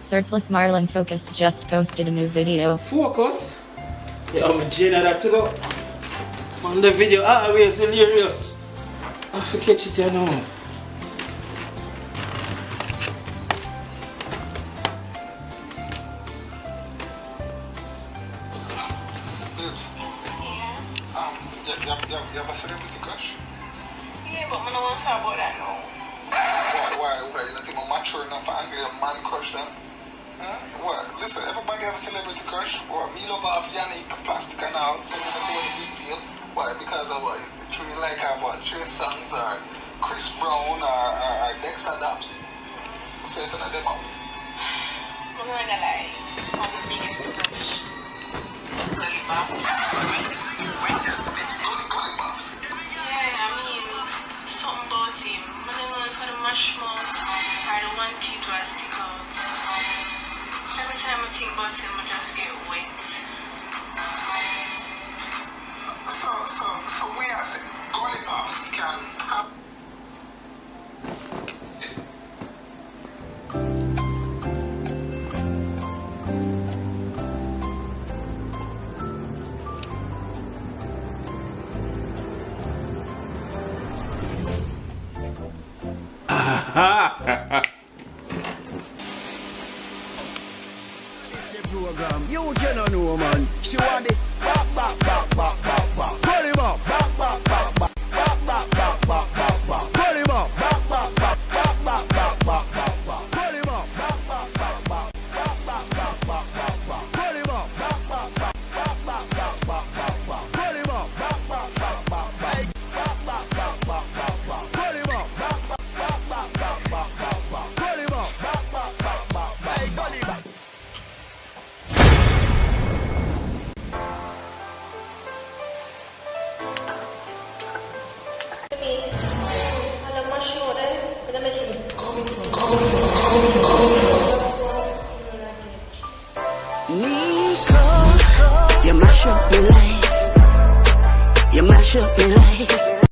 Surplus Marlin Focus just posted a new video. Focus? Yeah, I'm Jenna that to go. On the video, it's hilarious. I forget it, you know. You have a celebrity crush? Yeah, but I don't want to talk about that now. Why? You don't think I'm mature enough for angry a man crush then? Huh? What? Listen, everybody have a celebrity crush. What? Me love off Yannick Plastic and all, so I'm going to say what the big deal. Why? Because of what? You like her, what? Trey Songz or Chris Brown or Dexter Daps. Say it to them out. I'm not gonna lie. I'm the biggest crush. Gully Bops. Yeah, I mean, something about him. I don't know if I mash mouth or the one teeth will stick out. Every time I think about him, I just get wet. So we are saying Gully Bops can have. Program, you cannot know, man. She want it back. Put him up, back. Put him up, back. Put him up, put him up, put him up, Nico, you mash up my life. You mash up my life.